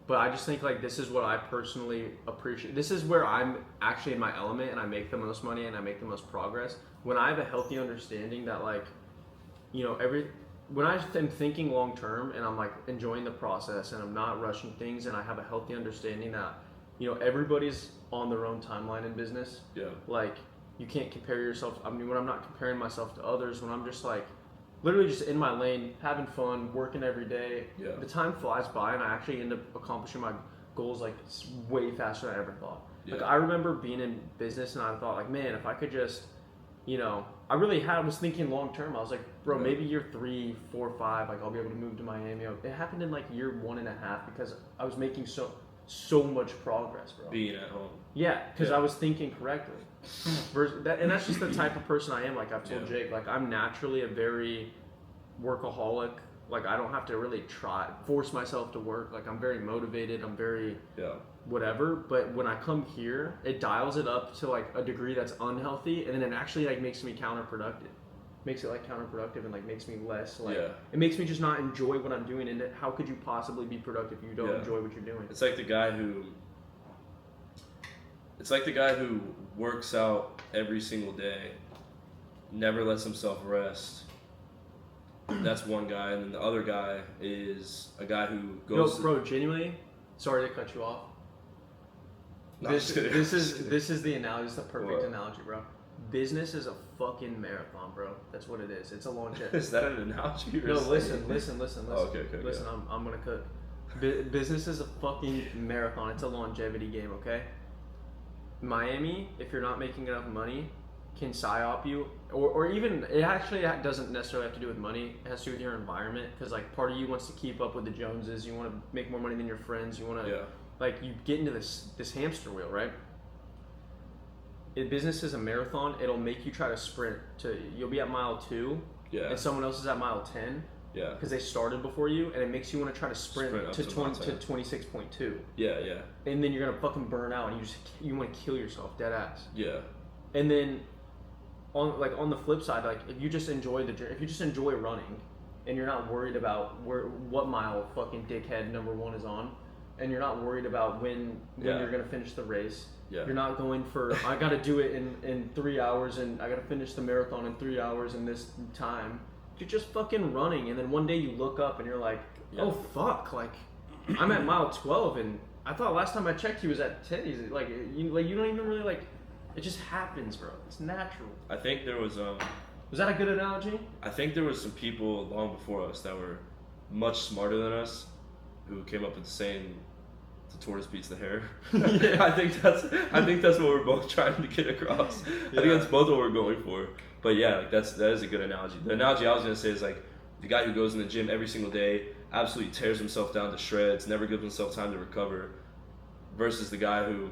but I just think like this is what I personally appreciate. This is where I'm actually in my element and I make the most money and I make the most progress. When I have a healthy understanding that like, you know, when I am thinking long term and I'm like enjoying the process and I'm not rushing things and I have a healthy understanding that, you know, everybody's on their own timeline in business. Yeah. Like you can't compare yourself. I mean, when I'm not comparing myself to others, when I'm just like literally just in my lane, having fun, working every day. Yeah. The time flies by, and I actually end up accomplishing my goals like way faster than I ever thought. Yeah. Like I remember being in business, and I thought like, man, if I could just, you know, I really was thinking long term. I was like, bro, maybe year 3, 4, 5, like I'll be able to move to Miami. It happened in like year 1.5 because I was making so much progress, bro. Being at home. Yeah, because I was thinking correctly. And that's just the type of person I am. Like I've told Jake, like I'm naturally a very workaholic. Like I don't have to really force myself to work. Like I'm very motivated. I'm very whatever. But when I come here, it dials it up to like a degree that's unhealthy, and then it actually like makes me counterproductive. Makes it like counterproductive and like makes me less like it makes me just not enjoy what I'm doing. And how could you possibly be productive if you don't enjoy what you're doing? It's like the guy who works out every single day, never lets himself rest. That's one guy, and then the other guy is a guy who goes. No, bro, genuinely, sorry to cut you off. No, This is the analogy. It's the perfect What? analogy, bro. Business is a fucking marathon, bro. That's what it is. It's a longevity. Is that an analogy? No, listen. Oh, okay, Listen, yeah. I'm gonna cook. Business is a fucking marathon. It's a longevity game, okay? Miami, if you're not making enough money, can psyop you, or even it actually doesn't necessarily have to do with money. It has to do with your environment, because like part of you wants to keep up with the Joneses. You want to make more money than your friends. You want to like you get into this hamster wheel, right? If business is a marathon, it'll make you try to sprint you'll be at mile 2, and someone else is at mile 10. Yeah. Because they started before you, and it makes you want to try to sprint to 26.2. Yeah, yeah. And then you're gonna fucking burn out, and you want to kill yourself, dead ass. Yeah. And then, on the flip side, like if you just enjoy running, and you're not worried about what mile fucking dickhead number 1 is on, and you're not worried about when you're gonna finish the race. Yeah. You're not going for I gotta do it in 3 hours, and I gotta finish the marathon in 3 hours in this time. You're just fucking running, and then one day you look up and you're like, oh fuck, like I'm at mile 12, and I thought last time I checked he was at 10. He's like you don't even really like. It just happens, bro. It's natural. I think there was Was that a good analogy? I think there was some people long before us that were much smarter than us who came up with saying the tortoise beats the hare. Yeah. I think that's what we're both trying to get across. I think that's both what we're going for. But yeah, like that is a good analogy. The analogy I was gonna say is like the guy who goes in the gym every single day, absolutely tears himself down to shreds, never gives himself time to recover, versus the guy who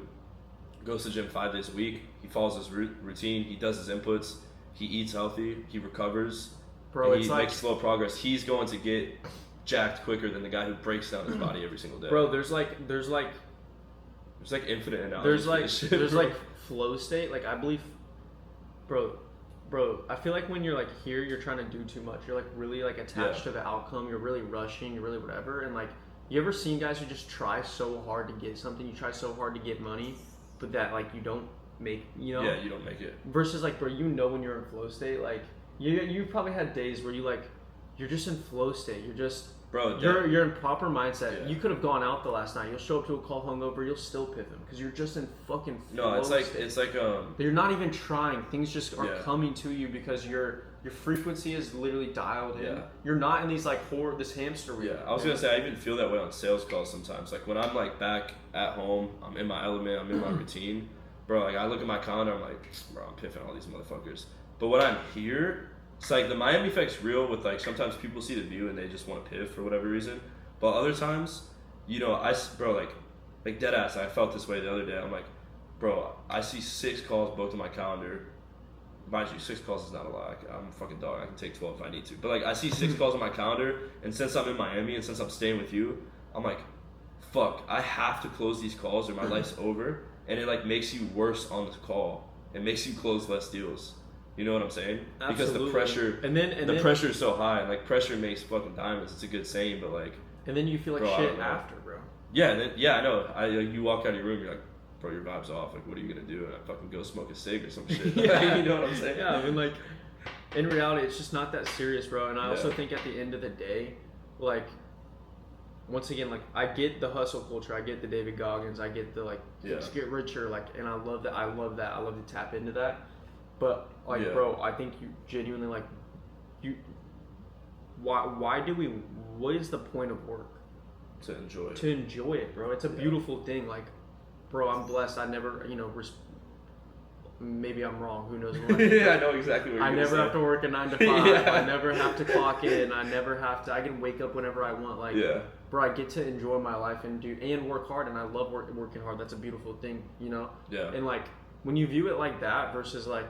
goes to the gym 5 days a week. He follows his routine. He does his inputs. He eats healthy. He recovers. Bro, and it's he like makes slow progress. He's going to get jacked quicker than the guy who breaks down his body every single day. bro. There's like infinite analogies. there's like flow state. Like I believe, bro. I feel like when you're like here, you're trying to do too much. You're like really like attached to the outcome. You're really rushing. You're really whatever. And like, you ever seen guys who just try so hard to get something? You try so hard to get money, but that like you don't make. You know. Yeah, you don't make it. Versus like, bro, you know when you're in flow state, like you probably had days where you're just in flow state. You're just. Bro, you're in proper mindset. Yeah. You could have gone out the last night. You'll show up to a call hungover. You'll still piff him because you're just in fucking flow No, it's like state. You're not even trying. Things just are Yeah. coming to you because you're Your frequency is literally dialed in. Yeah. You're not in these like this hamster wheel. Yeah, I was gonna say I even feel that way on sales calls sometimes. Like when I'm like back at home, I'm in my element, I'm in my routine, bro. Like I look at my calendar, I'm like, bro, I'm piffing all these motherfuckers. But when I'm here, it's like the Miami effect's real. With like sometimes people see the view and they just want to piff for whatever reason. But other times, you know, bro, like dead ass. I felt this way the other day. I'm like, bro, I see 6 calls booked on my calendar. Mind you, 6 calls is not a lot. I'm a fucking dog. I can take 12 if I need to. But like, I see 6 calls on my calendar, and since I'm in Miami and since I'm staying with you, I'm like, fuck, I have to close these calls or my life's over. And it like makes you worse on the call. It makes you close less deals. You know what I'm saying? Absolutely. Because the pressure, and then pressure is so high. And like pressure makes fucking diamonds. It's a good saying, but like. And then you feel like bro, shit after, bro. Yeah, I know. You walk out of your room, you're like, bro, your vibe's off. Like, what are you gonna do? And I fucking go smoke a cig or some shit. Yeah. You know what I'm saying? Yeah, I mean, like, in reality, it's just not that serious, bro. And I also Yeah. think at the end of the day, like, once again, like, I get the hustle culture. I get the David Goggins. I get the, like, Yeah. let's get richer. Like, and I love that. I love that. I love to tap into that. But, like, Yeah. bro, I think you genuinely, like, why do we, what is the point of work? To enjoy it. To enjoy it, bro. It's a Yeah. beautiful thing. Like, bro, I'm blessed. I never, you know, maybe I'm wrong. Who knows what? Yeah, I know exactly what you're I gonna never say. have to work a 9 to 5. Yeah. I never have to clock in. I never have to. I can wake up whenever I want. Like, Yeah. bro, I get to enjoy my life and work hard, and I love working hard. That's a beautiful thing, you know. Yeah. And like when you view it like that versus like,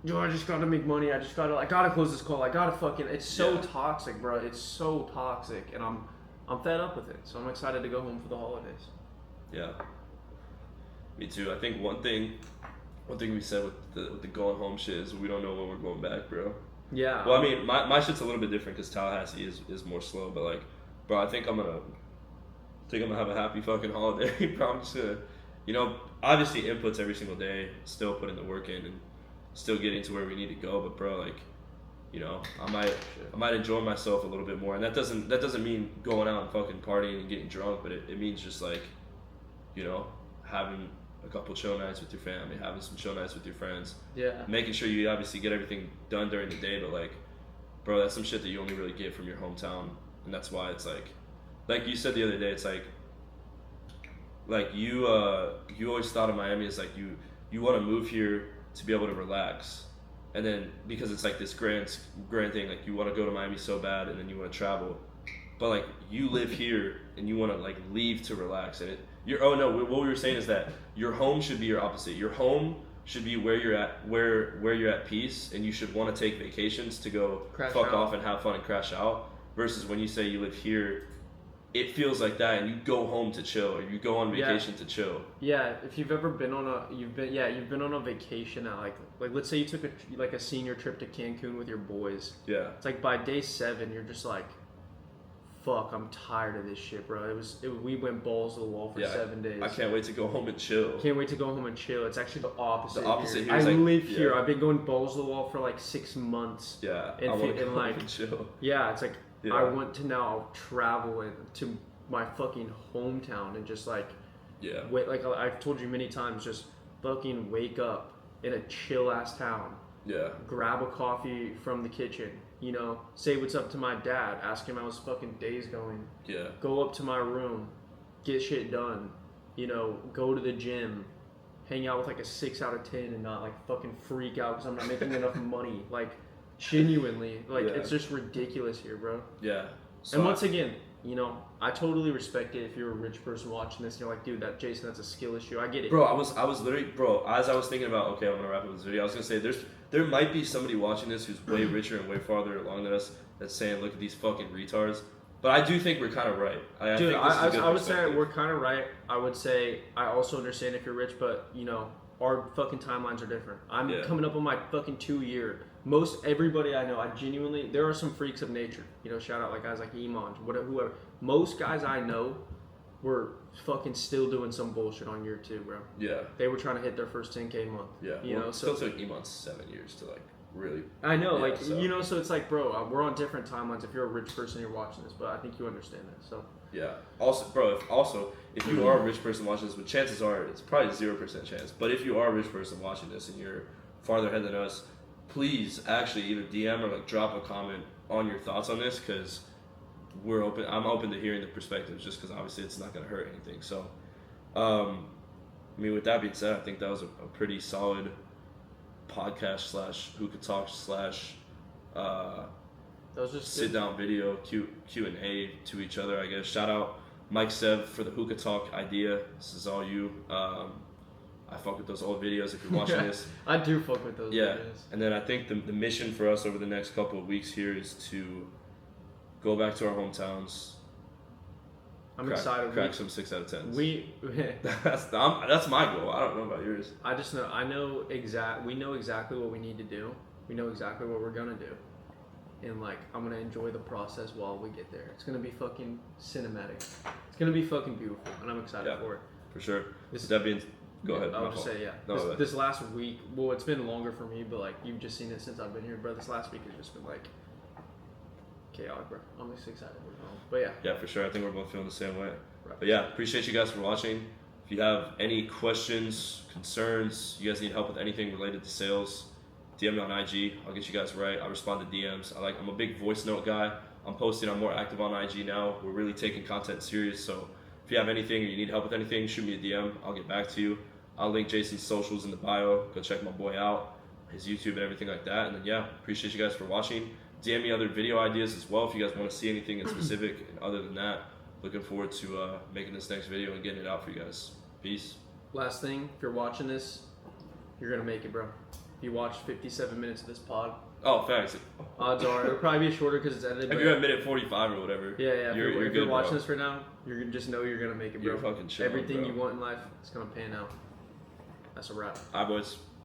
yo, I just gotta make money. I gotta close this call. I gotta fucking. It's so Yeah. toxic, bro. It's so toxic, and I'm fed up with it. So I'm excited to go home for the holidays. Yeah. Me too. I think one thing we said with the going home shit is we don't know when we're going back, bro. Yeah. Well, I mean, my shit's a little bit different because Tallahassee is more slow, but like, bro, I think I'm gonna have a happy fucking holiday. Bro, I'm just gonna, you know, obviously inputs every single day, still putting the work in and still getting to where we need to go. But bro, like, you know, I might enjoy myself a little bit more, and that doesn't mean going out and fucking partying and getting drunk, but it means just like, you know, having a couple chill nights with your family, having some chill nights with your friends. Yeah. Making sure you obviously get everything done during the day, but like, bro, that's some shit that you only really get from your hometown, and that's why it's like you said the other day, it's like you always thought of Miami as like you want to move here to be able to relax, and then because it's like this grand thing, like you want to go to Miami so bad, and then you want to travel, but like you live here and you want to like leave to relax, and what we were saying is that your home should be your opposite. Your home should be where you're at, where you're at peace, and you should want to take vacations to go Crash fuck out. off and have fun and crash out. Versus when you say you live here, it feels like that, and you go home to chill, or you go on vacation to chill. Yeah, if you've ever been on you've been on a vacation at like let's say you took a senior trip to Cancun with your boys. Yeah, It's like by day 7, you're just like, fuck, I'm tired of this shit, bro. We went balls to the wall for 7 days. I can't wait to go home and chill. Can't wait to go home and chill. It's actually the opposite. The opposite here. here is I like- live here. yeah. I've been going balls to the wall for like 6 months. Yeah, And I want to and go home like- and chill. Yeah, it's like Yeah. I want to now travel to my fucking hometown and just like Yeah, wait. Like I've told you many times, just fucking wake up in a chill ass town. yeah, Grab a coffee from the kitchen, you know, say what's up to my dad, ask him how his fucking day's going, yeah, go up to my room, get shit done, you know, go to the gym, hang out with like a 6 out of 10 and not like fucking freak out because I'm not making enough money. Like, genuinely, like, Yeah. it's just ridiculous here, bro. yeah. So And once again, you know, I totally respect it if you're a rich person watching this and you're like, dude, Jason, that's a skill issue. I get it. bro, I was literally, bro, as I was thinking about, okay, I'm gonna wrap up this video, I was gonna say there might be somebody watching this who's way richer and way farther along than us that's saying, look at these fucking retards. But I do think we're kind of right. I Dude, think this is a good I would say perspective. we're kind of right. I would say I also understand if you're rich, but, you know, our fucking timelines are different. I'm Yeah. coming up on my fucking 2-year. Most everybody I know, I genuinely, there are some freaks of nature. You know, shout out like guys like Iman, whoever. Most guys I know were fucking still doing some bullshit on year 2, bro. Yeah, They were trying to hit their first 10K month. yeah. You Well, know, it so still took Iman 7 years to like really. I know, Yeah, like, so- you know, so it's like, bro, we're on different timelines. If you're a rich person, you're watching this, but I think you understand that. So Yeah. Also, bro, if you are a rich person watching this, but chances are it's probably 0% chance. But if you are a rich person watching this and you're farther ahead than us, please actually either DM or like drop a comment on your thoughts on this, because we're open. I'm open to hearing the perspectives, just because obviously it's not going to hurt anything. So, I mean, with that being said, I think that was a pretty solid podcast / Hookah Talk / That was just sit down video Q&A to each other, I guess. Shout out Mike Sev for the Hookah Talk idea. This is all you. I fuck with those old videos if you're watching this. I do fuck with those Yeah, videos. and then I think the mission for us over the next couple of weeks here is to go back to our hometowns. I'm excited. Crack some 6 out of 10s. We that's my goal. I don't know about yours. we know exactly what we need to do. We know exactly what we're gonna do. And like, I'm gonna enjoy the process while we get there. It's gonna be fucking cinematic. It's gonna be fucking beautiful, and I'm excited for it. For sure. This- With that being, go ahead. I'll just say, yeah. No, This last week, well, it's been longer for me, but like, you've just seen it since I've been here, bro. This last week has just been like chaotic, bro. I'm just excited. But yeah. Yeah, for sure. I think we're both feeling the same way. Right. But yeah, appreciate you guys for watching. If you have any questions, concerns, you guys need help with anything related to sales, DM me on IG. I'll get you guys right. I respond to DMs. I'm a big voice note guy. I'm posting. I'm more active on IG now. We're really taking content serious. So if you have anything or you need help with anything, shoot me a DM. I'll get back to you. I'll link Jason's socials in the bio. Go check my boy out, his YouTube and everything like that. And then yeah, appreciate you guys for watching. DM me other video ideas as well if you guys want to see anything in specific. And other than that, looking forward to making this next video and getting it out for you guys. Peace. Last thing, if you're watching this, you're gonna make it, bro. If you watch 57 minutes of this pod, Oh, thanks. odds are it'll probably be shorter because it's edited. If but you're at minute 45 or whatever, yeah, if you're you're good, watching bro. this right now, you're just know you're gonna make it, bro. You're fucking chilling, Everything bro. you want in life, it's gonna pan out. That's a wrap. All right, boys.